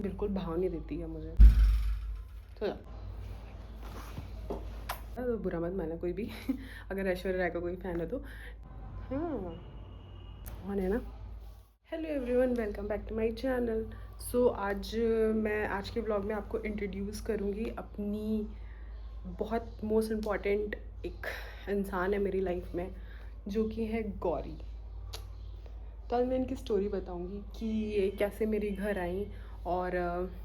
बिल्कुल भाव नहीं देती है मुझे। तो बुरा मत माना कोई भी अगर ऐश्वर्या राय का कोई फ़ैन है तो। हाँ, कौन है ना। Hello everyone, welcome back to my channel. So मैं आज के ब्लॉग में आपको इंट्रोड्यूस करूँगी अपनी बहुत मोस्ट इम्पॉर्टेंट एक इंसान है मेरी लाइफ में, जो कि है गौरी। तो आज मैं इनकी स्टोरी बताऊंगी कि ये कैसे मेरे घर आई और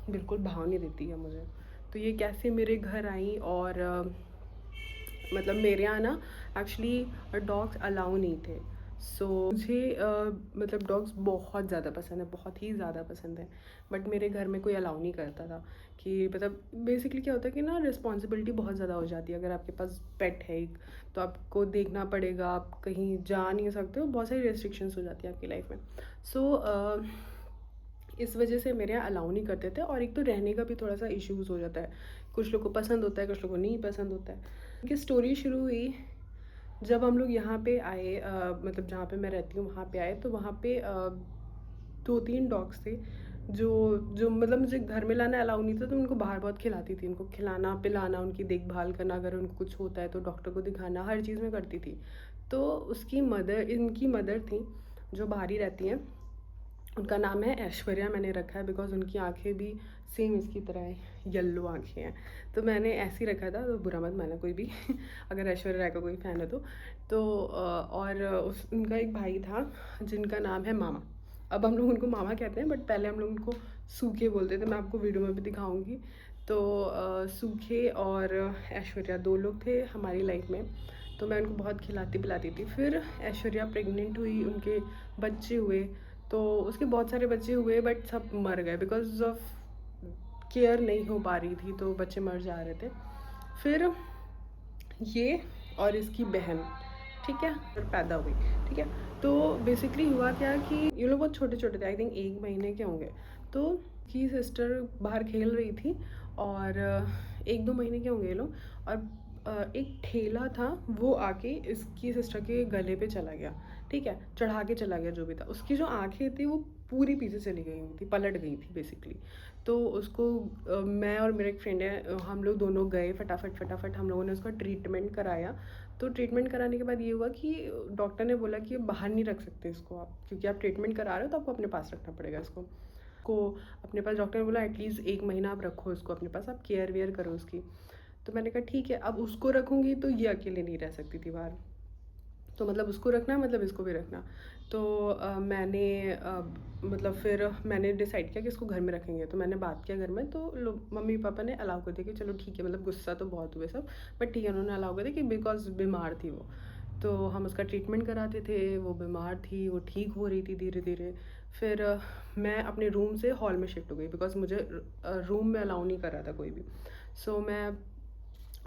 बिल्कुल भाव नहीं देती है मुझे। तो ये कैसे मेरे घर आई और मतलब मेरे यहाँ ना एक्चुअली डॉग्स अलाउ नहीं थे। सो मुझे मतलब डॉग्स बहुत ज़्यादा पसंद है, बहुत ही ज़्यादा पसंद है। बट मेरे घर में कोई अलाउ नहीं करता था कि मतलब बेसिकली क्या होता है कि ना रिस्पॉन्सिबिलिटी बहुत ज़्यादा हो जाती है। अगर आपके पास पेट है एक, तो आपको देखना पड़ेगा, आप कहीं जा नहीं सकते हो, बहुत सारी रेस्ट्रिक्शंस हो जाती है आपकी लाइफ में। सो इस वजह से मेरे यहाँ अलाउ नहीं करते थे। और एक तो रहने का भी थोड़ा सा इश्यूज़ हो जाता है, कुछ लोग को पसंद होता है, कुछ लोग को नहीं पसंद होता है। कि स्टोरी शुरू हुई जब हम लोग यहाँ पे आए, मतलब जहाँ पे मैं रहती हूँ वहाँ पे आए। तो वहाँ पे 2-3 डॉग्स थे जो जो मतलब मुझे घर में लाना अलाउ नहीं था, तो उनको बाहर बहुत खिलाती थी। उनको खिलाना पिलाना, उनकी देखभाल करना, अगर उनको कुछ होता है तो डॉक्टर को दिखाना, हर चीज़ में करती थी। तो उसकी मदर, इनकी मदर थी जो बाहर ही रहती हैं, उनका नाम है ऐश्वर्या। मैंने रखा है बिकॉज उनकी आंखें भी सेम इसकी तरह है, येलो आंखें हैं। तो मैंने ऐसे ही रखा था, तो बुरा मत माना कोई भी अगर ऐश्वर्या राय का कोई फ़ैन है और उनका एक भाई था जिनका नाम है मामा। अब हम लोग उनको मामा कहते हैं, बट पहले हम लोग उनको सूखे बोलते थे। मैं आपको वीडियो में भी दिखाऊंगी। तो सूखे और ऐश्वर्या 2 लोग थे हमारी लाइफ में। तो मैं उनको बहुत खिलाती पिलाती थी। फिर ऐश्वर्या प्रेग्नेंट हुई, उनके बच्चे हुए। तो उसके बहुत सारे बच्चे हुए बट सब मर गए बिकॉज ऑफ केयर नहीं हो पा रही थी, तो बच्चे मर जा रहे थे। फिर ये और इसकी बहन, ठीक है, फिर पैदा हुई। ठीक है, तो बेसिकली हुआ क्या कि ये लोग बहुत छोटे छोटे थे, आई थिंक 1 महीने के होंगे। तो की सिस्टर बाहर खेल रही थी और 1-2 महीने के होंगे ये लोग। और एक ठेला था, वो आके इसकी सिस्टर के गले पे चला गया। ठीक है, चढ़ा के चला गया जो भी था। उसकी जो आंखें थी वो पूरी पीछे चली गई हुई थी, पलट गई थी बेसिकली। तो उसको मैं और मेरे एक फ्रेंड है, हम लोग दोनों गए फटाफट फटाफट, हम लोगों ने उसका ट्रीटमेंट कराया। तो ट्रीटमेंट कराने के बाद ये हुआ कि डॉक्टर ने बोला कि बाहर नहीं रख सकते इसको आप, क्योंकि आप ट्रीटमेंट करा रहे हो तो आपको अपने पास रखना पड़ेगा इसको को अपने पास। डॉक्टर ने बोला एटलीस्ट 1 महीना आप रखो इसको अपने पास, आप केयर वेयर करो उसकी। तो मैंने कहा ठीक है। अब उसको रखूँगी तो ये अकेले नहीं रह सकती थी बाहर, तो मतलब उसको रखना मतलब इसको भी रखना। तो मतलब फिर मैंने डिसाइड किया कि इसको घर में रखेंगे। तो मैंने बात किया घर में, तो मम्मी पापा ने अलाउ कर दिया कि चलो ठीक है। मतलब गुस्सा तो बहुत हुए सब, बट ठीक है, उन्होंने अलाउ कर दिया कि बिकॉज बीमार थी वो। तो हम उसका ट्रीटमेंट कराते थे, वो बीमार थी, वो ठीक हो रही थी धीरे धीरे। फिर मैं अपने रूम से हॉल में शिफ्ट हो गई बिकॉज मुझे रूम में अलाउ नहीं कर रहा था कोई भी। सो मैं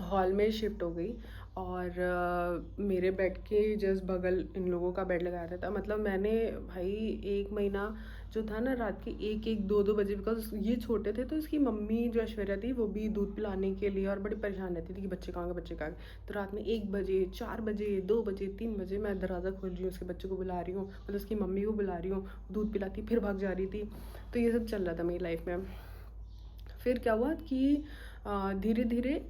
हॉल में शिफ्ट हो गई। और मेरे बेड के जस्ट बगल इन लोगों का बेड लगाया था। मतलब मैंने भाई 1 महीना जो था ना, रात के 1-1, 2-2 बजे, बिकॉज ये छोटे थे तो इसकी मम्मी जो ऐश्वर्या थी वो भी दूध पिलाने के लिए और बड़ी परेशान रहती थी कि बच्चे कहाँ गए, बच्चे कहाँ गए। तो रात में 1 बजे, 4 बजे, 2 बजे, 3 बजे मैं दरवाज़ा खोल रही हूँ, उसके बच्चे को बुला रही हूँ, मतलब उसकी मम्मी को बुला रही हूँ, दूध पिलाती फिर भाग जा रही थी। तो ये सब चल रहा था मेरी लाइफ में। फिर क्या हुआ कि धीरे धीरे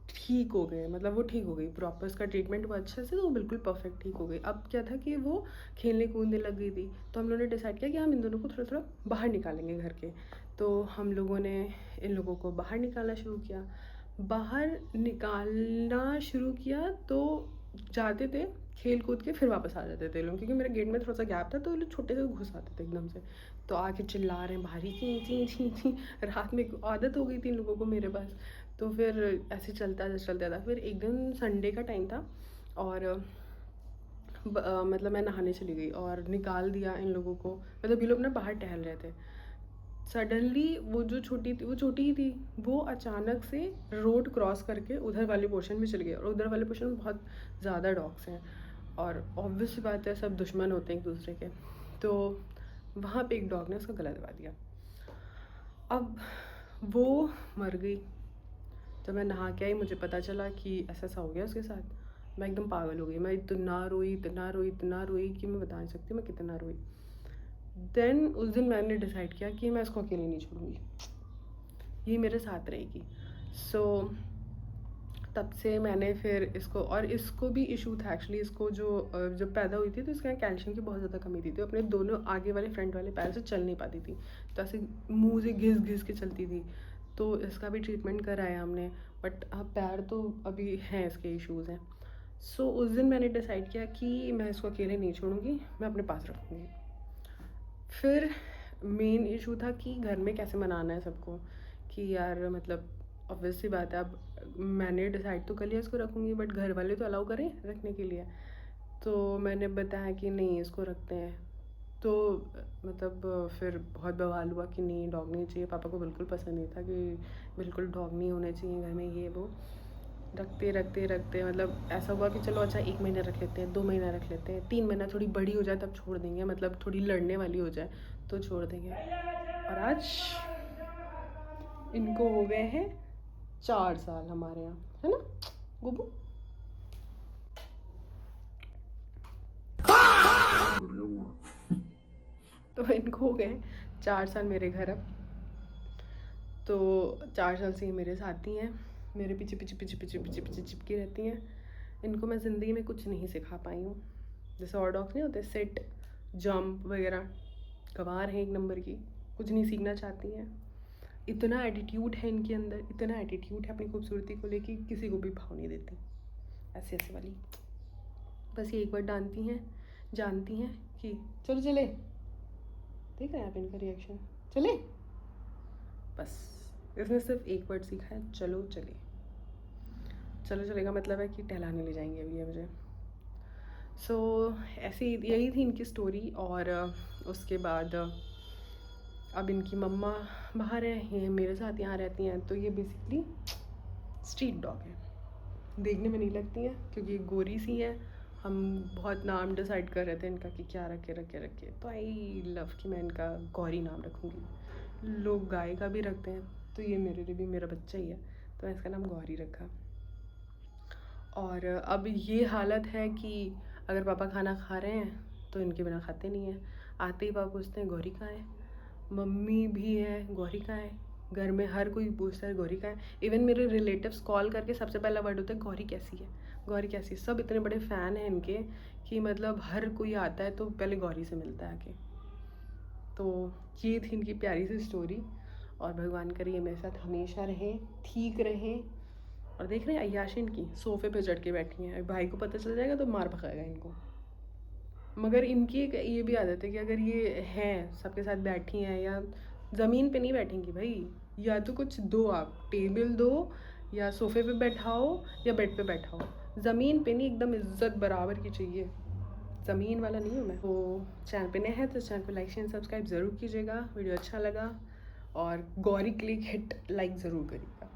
ठीक हो गए, मतलब वो ठीक हो गई प्रॉपर, उसका ट्रीटमेंट हुआ अच्छे से, तो वो बिल्कुल परफेक्ट ठीक हो गई। अब क्या था कि वो खेलने कूदने लग गई थी। तो हम लोगों ने डिसाइड किया कि हम इन दोनों को थोड़ा थोड़ा बाहर निकालेंगे घर के। तो हम लोगों ने इन लोगों को बाहर निकालना शुरू किया। बाहर निकालना शुरू किया तो जाते थे खेल कूद के, फिर वापस आ जाते थे लोग, क्योंकि मेरे गेट में थोड़ा सा गैप था, तो लोग छोटे से घुस आते थे एकदम से। तो आके चिल्ला रहे हैं बाहर ही, ची ची ची ची। रात में आदत हो गई थी इन लोगों को मेरे पास। तो फिर ऐसे चलता था। फिर एक दिन संडे का टाइम था और मतलब मैं नहाने चली गई और निकाल दिया इन लोगों को। मतलब ये लोग ना बाहर टहल रहे थे। सडनली वो जो छोटी थी, वो छोटी ही थी, वो अचानक से रोड क्रॉस करके उधर वाले पोर्शन में चली गई। और उधर वाले पोर्शन में बहुत ज़्यादा डॉग्स हैं और ऑब्वियस सी बात है, सब दुश्मन होते हैं एक दूसरे के। तो वहाँ पे एक डॉग ने उसका गला दबा दिया। अब वो मर गई। जब मैं नहा के आई मुझे पता चला कि ऐसा ऐसा हो गया उसके साथ। मैं एकदम पागल हो गई। मैं इतना रोई, इतना रोई, इतना रोई कि मैं बता नहीं सकती मैं कितना रोई। देन उस दिन मैंने डिसाइड किया कि मैं इसको अकेले नहीं छोड़ूंगी, ये मेरे साथ रहेगी। सो तब से मैंने फिर इसको, और इसको भी इशू था एक्चुअली, इसको जो जब पैदा हुई थी तो इसके यहाँ कैल्शियम की बहुत ज़्यादा कमी थी, तो अपने दोनों आगे वाले फ्रंट वाले पैर से चल नहीं पाती थी, तो ऐसे मुंह से घिस घिस के चलती थी। तो इसका भी ट्रीटमेंट कराया हमने, बट अब पैर तो अभी हैं, इसके इश्यूज़ हैं। सो उस दिन मैंने डिसाइड किया कि मैं इसको अकेले नहीं छोड़ूंगी, मैं अपने पास रखूँगी। फिर मेन इशू था कि घर में कैसे मनाना है सबको, कि यार मतलब ऑब्वियस सी बात है, अब मैंने डिसाइड तो कर लिया इसको रखूँगी, बट घर वाले तो अलाउ करें रखने के लिए। तो मैंने बताया कि नहीं इसको रखते हैं, तो मतलब फिर बहुत बवाल हुआ कि नहीं डॉग नहीं चाहिए। पापा को बिल्कुल पसंद नहीं था कि बिल्कुल डॉग नहीं होने चाहिए घर में, ये वो। रखते रखते रखते मतलब ऐसा हुआ कि चलो अच्छा 1 महीना रख लेते हैं, 2 महीना रख लेते हैं, 3 महीना थोड़ी बड़ी हो जाए तब छोड़ देंगे, मतलब थोड़ी लड़ने वाली हो जाए तो छोड़ देंगे। और आज इनको हो गए हैं 4 साल हमारे यहाँ, है ना गुब्बू? तो इनको हो गए 4 साल मेरे घर अब। तो 4 साल से ये मेरे साथ ही हैं, मेरे पीछे पीछे पीछे पीछे पीछे पीछे चिपकी रहती हैं। इनको मैं ज़िंदगी में कुछ नहीं सिखा पाई हूँ, जैसे और डॉग्स नहीं होते सिट जंप वगैरह, गंवार हैं 1 नंबर की, कुछ नहीं सीखना चाहती हैं। इतना एटीट्यूड है इनके अंदर, इतना एटीट्यूड है अपनी खूबसूरती को लेके, किसी को भी भाव नहीं देती, ऐसे ऐसे वाली। बस ये एक बार जानती हैं कि चलो चले, देख रहे हैं आप इनका रिएक्शन, चले। बस इसने सिर्फ एक वर्ड सीखा है, चलो चले। चलो चले का मतलब है कि टहलाने ले जाएंगे अभी ये मुझे। सो ऐसी यही थी इनकी स्टोरी। और उसके बाद अब इनकी मम्मा बाहर हैं, मेरे साथ यहाँ रहती हैं, तो ये बेसिकली स्ट्रीट डॉग है, देखने में नहीं लगती हैं क्योंकि गोरी सी है। हम बहुत नाम डिसाइड कर रहे थे इनका कि क्या रखे, तो आई लव कि मैं इनका गौरी नाम रखूँगी। लोग गाय का भी रखते हैं, तो ये मेरे लिए भी मेरा बच्चा ही है, तो मैं इसका नाम गौरी रखा। और अब ये हालत है कि अगर पापा खाना खा रहे हैं तो इनके बिना खाते नहीं हैं। आते ही पापा पूछते हैं गौरी कहाँ है, मम्मी भी है गौरी कहाँ है, घर में हर कोई पूछता है गौरी कहाँ है। इवन मेरे रिलेटिव्स कॉल करके सबसे पहला वर्ड होता है गौरी कैसी है, गौरी कैसी है। सब इतने बड़े फ़ैन हैं इनके कि मतलब हर कोई आता है तो पहले गौरी से मिलता है आके। तो ये थी इनकी प्यारी सी स्टोरी, और भगवान करे ये मेरे साथ हमेशा रहें, ठीक रहें। और देख रहे हैं अय्याशी इनकी सोफ़े पे चढ़ के बैठी हैं, भाई को पता चल जाएगा तो मार भगाएगा इनको। मगर इनकी एक ये भी आदत है कि अगर ये हैं सबके साथ बैठी हैं, या ज़मीन पे नहीं बैठेंगी भाई, या तो कुछ दो, आप टेबल दो या सोफ़े पे बैठाओ या बेड पे बैठाओ, ज़मीन पे नहीं, एकदम इज्जत बराबर की चाहिए, ज़मीन वाला नहीं हूँ मैं। तो चैनल पे नए हैं तो चैनल को लाइक शेयर सब्सक्राइब ज़रूर कीजिएगा, वीडियो अच्छा लगा और गौरी क्लिक हिट लाइक ज़रूर करिएगा।